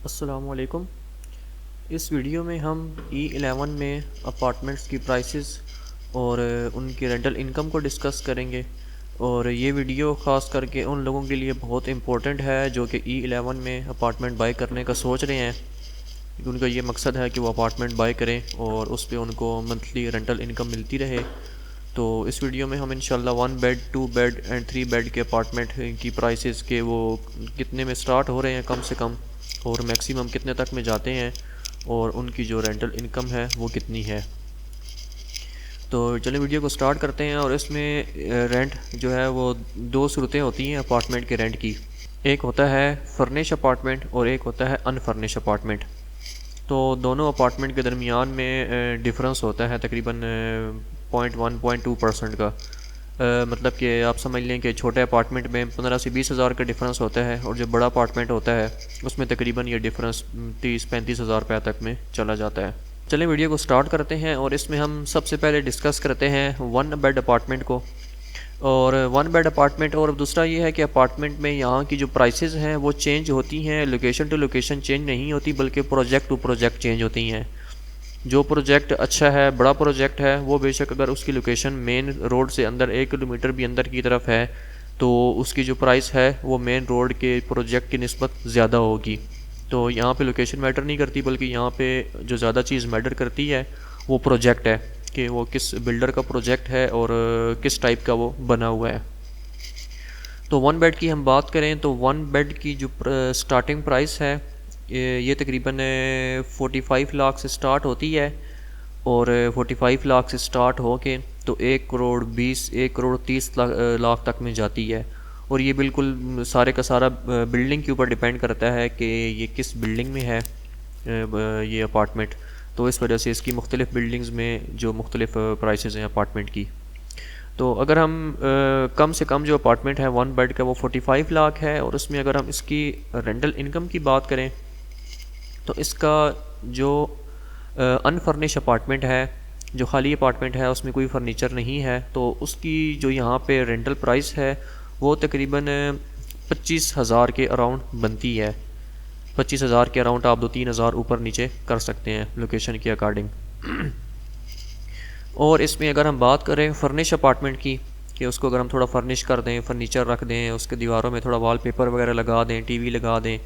अस्सलामुअलैकुम। इस वीडियो में हम E11 में अपार्टमेंट्स की प्राइसेस और उनकी रेंटल इनकम को डिस्कस करेंगे। और ये वीडियो ख़ास करके उन लोगों के लिए बहुत इम्पोर्टेंट है जो कि E11 में अपार्टमेंट बाई करने का सोच रहे हैं, क्योंकि उनका ये मकसद है कि वो अपार्टमेंट बाई करें और उस पर उनको मंथली रेंटल इनकम मिलती रहे। तो इस वीडियो में हम इंशाल्लाह 1 बेड 2 बेड एंड 3 बेड के अपार्टमेंट की प्राइसेस के वो कितने में स्टार्ट हो रहे हैं कम से कम, और मैक्सिमम कितने तक में जाते हैं, और उनकी जो रेंटल इनकम है वो कितनी है। तो चलिए वीडियो को स्टार्ट करते हैं। और इसमें रेंट जो है वो दो सूरतें होती हैं अपार्टमेंट के रेंट की। एक होता है फर्निश अपार्टमेंट और एक होता है अनफर्निश अपार्टमेंट। तो दोनों अपार्टमेंट के दरमियान में डिफरेंस होता है तकरीबन 0.1-0.2% का। मतलब कि आप समझ लें कि छोटे अपार्टमेंट में 15 से 20 हज़ार का डिफरेंस होता है, और जो बड़ा अपार्टमेंट होता है उसमें तकरीबन ये डिफरेंस 30-35 हज़ार रुपये तक में चला जाता है। चलें वीडियो को स्टार्ट करते हैं। और इसमें हम सबसे पहले डिस्कस करते हैं 1 बेड अपार्टमेंट को। और 1 बेड अपार्टमेंट, और दूसरा ये है कि अपार्टमेंट में यहाँ की जो प्राइसेस हैं वो चेंज होती हैं, लोकेशन टू लोकेशन चेंज नहीं होती, बल्कि प्रोजेक्ट टू प्रोजेक्ट चेंज होती हैं। जो प्रोजेक्ट अच्छा है, बड़ा प्रोजेक्ट है, वो बेशक अगर उसकी लोकेशन मेन रोड से अंदर 1 किलोमीटर भी अंदर की तरफ है तो उसकी जो प्राइस है वो मेन रोड के प्रोजेक्ट की निस्बत ज़्यादा होगी। तो यहाँ पे लोकेशन मैटर नहीं करती, बल्कि यहाँ पे जो ज़्यादा चीज़ मैटर करती है वो प्रोजेक्ट है, कि वो किस बिल्डर का प्रोजेक्ट है और किस टाइप का वो बना हुआ है। तो 1 बेड की हम बात करें तो 1 बेड की जो स्टार्टिंग प्राइस है ये तकरीबन 45 लाख से स्टार्ट होती है। और 45 लाख से स्टार्ट हो के तो 1 करोड़ 30 लाख तक में जाती है। और ये बिल्कुल सारे का सारा बिल्डिंग के ऊपर डिपेंड करता है कि ये किस बिल्डिंग में है ये अपार्टमेंट। तो इस वजह से इसकी मुख्तलिफ़ बिल्डिंग्स में जो मुख्तलिफ़ प्राइसेस हैं अपार्टमेंट की। तो अगर हम कम से कम जो अपार्टमेंट है 1 बेड का वो 45 लाख है, और उसमें अगर हम इसकी रेंटल इनकम की बात करें तो इसका जो अनफर्निश अपार्टमेंट है, जो खाली अपार्टमेंट है उसमें कोई फर्नीचर नहीं है, तो उसकी जो यहाँ पे रेंटल प्राइस है वो तकरीबन 25,000 के अराउंड बनती है। 25,000 के अराउंड आप 2-3 हज़ार ऊपर नीचे कर सकते हैं लोकेशन के अकॉर्डिंग। और इसमें अगर हम बात करें फर्निश अपार्टमेंट की, कि उसको अगर हम थोड़ा फर्निश कर दें, फर्नीचर रख दें, उसके दीवारों में थोड़ा वॉलपेपर वगैरह लगा दें, टीवी लगा दें,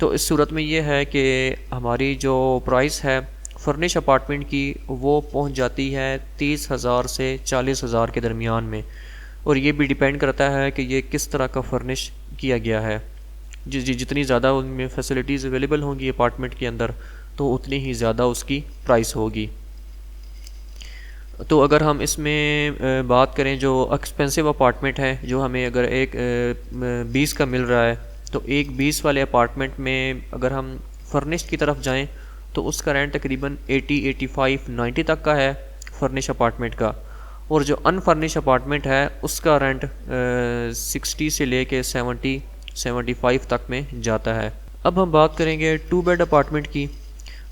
तो इस सूरत में ये है कि हमारी जो प्राइस है फर्निश अपार्टमेंट की वो पहुंच जाती है 30,000 से 40,000 के दरमियान में। और ये भी डिपेंड करता है कि ये किस तरह का फर्निश किया गया है। जितनी ज़्यादा उनमें फैसिलिटीज़ अवेलेबल होंगी अपार्टमेंट के अंदर तो उतनी ही ज़्यादा उसकी प्राइस होगी। तो अगर हम इसमें बात करें जो एक्सपेंसिव अपार्टमेंट है, जो हमें अगर एक 20 का मिल रहा है, तो एक 20 वाले अपार्टमेंट में अगर हम फर्निश्ड की तरफ जाएं तो उसका रेंट तकरीबन 80-85-90 तक का है फर्निश अपार्टमेंट का। और जो अनफर्निश अपार्टमेंट है उसका रेंट 60 से लेके 70-75 तक में जाता है। अब हम बात करेंगे 2 बेड अपार्टमेंट की।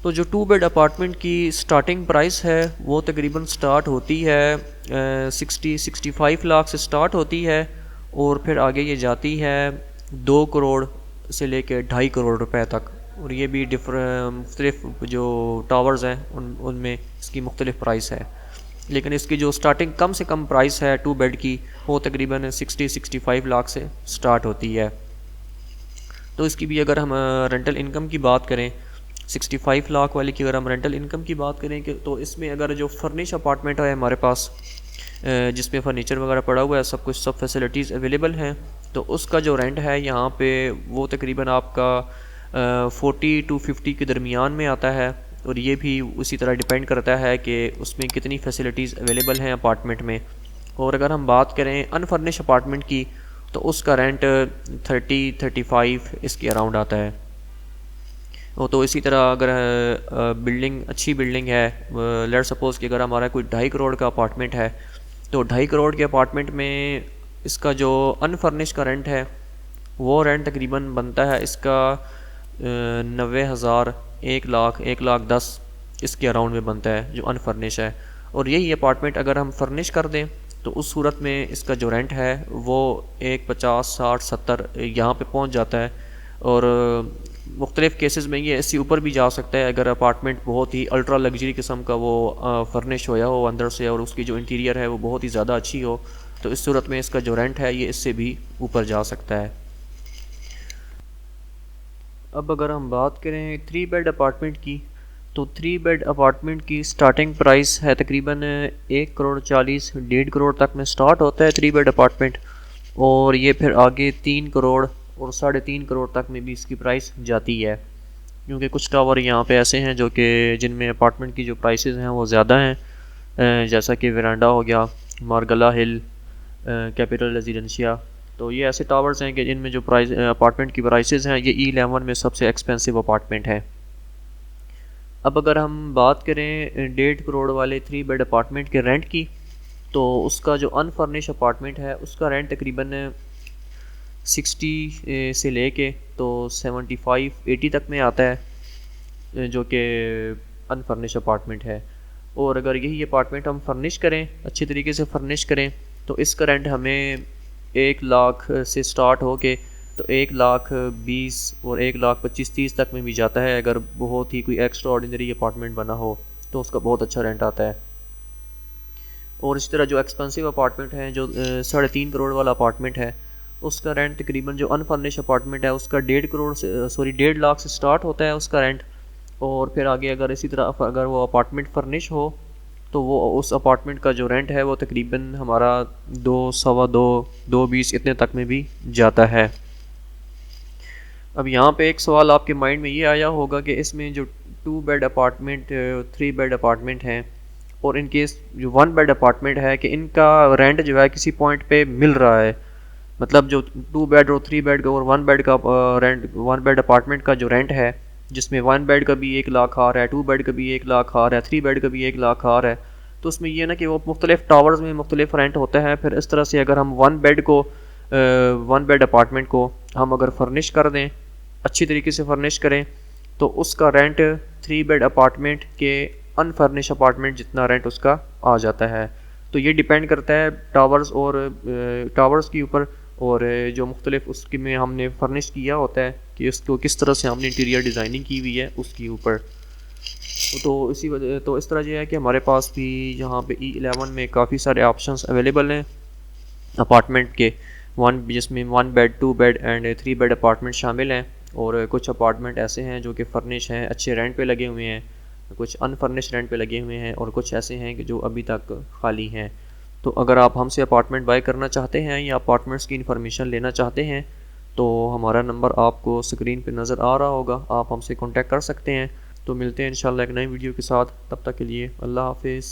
तो जो 2 बेड अपार्टमेंट की स्टार्टिंग प्राइस है वो तकरीबन स्टार्ट होती है 60-65 लाख से स्टार्ट होती है, और फिर आगे ये जाती है 2 करोड़ से लेकर 2.5 करोड़ रुपए तक। और ये भी मुख्तलिफ जो टावर्स हैं उनमें इसकी मुख्तलिफ प्राइस है, लेकिन इसकी जो स्टार्टिंग कम से कम प्राइस है 2 बेड की वो तकरीबन 60-65 लाख से स्टार्ट होती है। तो इसकी भी अगर हम रेंटल इनकम की बात करें 65 लाख वाले की अगर हम रेंटल इनकम की बात करें कि तो इसमें अगर जो फर्निश अपार्टमेंट है हमारे पास जिसमें फ़र्नीचर वगैरह पड़ा हुआ है, सब कुछ सब फैसिलिटीज़ अवेलेबल हैं, तो उसका जो रेंट है यहाँ पे वो तकरीबन आपका 40-50 के दरमियान में आता है। और ये भी उसी तरह डिपेंड करता है कि उसमें कितनी फैसिलिटीज़ अवेलेबल हैं अपार्टमेंट में। और अगर हम बात करें अनफर्निश अपार्टमेंट की तो उसका रेंट 30-35 इसके अराउंड आता है। तो इसी तरह अगर बिल्डिंग अच्छी बिल्डिंग है, लेट सपोज़ कि अगर हमारा कोई 2.5 करोड़ का अपार्टमेंट है, तो 2.5 करोड़ के अपार्टमेंट में इसका जो अनफर्निश का रेंट है वो रेंट तकरीबन बनता है इसका 90,000, 1 लाख, 1,10,000 इसके अराउंड में बनता है जो अनफर्निश है। और यही अपार्टमेंट अगर हम फर्निश कर दें तो उस सूरत में इसका जो रेंट है वो 1,50,000, 60,000, 70 यहाँ पे पहुँच जाता है। और मुख्तलिफ़ केसेस में ये इससे ऊपर भी जा सकता है अगर अपार्टमेंट बहुत ही अल्ट्रा लग्जरी किस्म का वो फर्निश होया हो अंदर से और उसकी जो इंटीरियर है वो बहुत ही ज़्यादा अच्छी हो, तो इस सूरत में इसका जो रेंट है ये इससे भी ऊपर जा सकता है। अब अगर हम बात करें 3 बेड अपार्टमेंट की, तो 3 बेड अपार्टमेंट की स्टार्टिंग प्राइस है तकरीबन 1 करोड़ 40 1.5 करोड़ तक में स्टार्ट होता है 3 बेड अपार्टमेंट, और ये फिर आगे 3 करोड़ और 3.5 करोड़ तक में भी इसकी प्राइस जाती है, क्योंकि कुछ टावर यहाँ पे ऐसे हैं जो कि जिनमें अपार्टमेंट की जो प्राइसेस हैं वो ज़्यादा हैं, जैसा कि वेरांडा हो गया, मारगला हिल, कैपिटल रेजिडेंशिया। तो ये ऐसे टावर्स हैं कि जिनमें जो प्राइस अपार्टमेंट की प्राइसेस हैं ये E11 में सबसे एक्सपेंसिव अपार्टमेंट है। अब अगर हम बात करें 1.5 करोड़ वाले 3 बेड अपार्टमेंट के रेंट की, तो उसका जो अनफर्निश अपार्टमेंट है उसका रेंट तकरीबन 60 से लेके तो 75-80 तक में आता है, जो कि अनफर्निश अपार्टमेंट है। और अगर यही अपार्टमेंट हम फर्निश करें, अच्छी तरीके से फर्निश करें, तो इसका रेंट हमें 1 लाख से स्टार्ट हो के तो 1,20,000 और 1,25,000-30 तक में भी जाता है। अगर बहुत ही कोई एक्स्ट्रा ऑर्डिनरी अपार्टमेंट बना हो तो उसका बहुत अच्छा रेंट आता है। और इस तरह जो एक्सपेंसिव अपार्टमेंट है, जो 3.5 करोड़ वाला अपार्टमेंट है, उसका रेंट तकरीबन जो अनफर्निश अपार्टमेंट है उसका 1.5 करोड़ से 1.5 लाख से स्टार्ट होता है उसका रेंट। और फिर आगे अगर इसी तरह अगर वो अपार्टमेंट फर्निश हो तो वो उस अपार्टमेंट का जो रेंट है वो तकरीबन हमारा 2 2.25 इतने तक में भी जाता है। अब यहाँ पे एक सवाल आपके माइंड में ये आया होगा कि इसमें जो 2 बेड अपार्टमेंट 3 बेड अपार्टमेंट हैं और इनके जो 1 बेड अपार्टमेंट है कि इनका रेंट जो है किसी पॉइंट पे मिल रहा है, मतलब जो 2 बेड और 3 बेड का और 1 बेड का रेंट 1 बेड अपार्टमेंट का जो रेंट है, जिसमें 1 बेड का भी 1 लाख आ रहा है, 2 बेड का भी 1 लाख आ रहा है, 3 बेड का भी 1 लाख आ रहा है, तो उसमें ये ना कि वो मुख्तलिफ टावर्स में मुख्तलिफ रेंट होता है। फिर इस तरह से अगर हम 1 बेड अपार्टमेंट को हम अगर फर्निश कर दें, अच्छी तरीके से फर्निश करें, तो उसका रेंट 3 बेड अपार्टमेंट के अनफर्निश अपार्टमेंट जितना रेंट उसका आ जाता है। तो ये डिपेंड करता है टावर्स के ऊपर और जो मुख्तलिफ उसकी में हमने फर्निश किया होता है कि उसको किस तरह से हमने इंटीरियर डिज़ाइनिंग की हुई है उसके ऊपर। तो इसी वजह तो इस तरह ये है कि हमारे पास भी यहाँ पे E11 में काफ़ी सारे ऑप्शंस अवेलेबल हैं अपार्टमेंट के, जिसमें 1 bed 2 bed and 3 bed apartment शामिल हैं। और कुछ अपार्टमेंट ऐसे हैं जो कि फर्निश हैं, अच्छे रेंट पे लगे हुए हैं, कुछ अनफर्निश रेंट पे लगे हुए हैं, और कुछ ऐसे हैं कि जो अभी तक खाली हैं। तो अगर आप हमसे अपार्टमेंट बाय करना चाहते हैं या अपार्टमेंट्स की इन्फॉर्मेशन लेना चाहते हैं तो हमारा नंबर आपको स्क्रीन पे नज़र आ रहा होगा, आप हमसे कांटेक्ट कर सकते हैं। तो मिलते हैं इंशाल्लाह एक नई वीडियो के साथ, तब तक के लिए अल्लाह हाफिज़।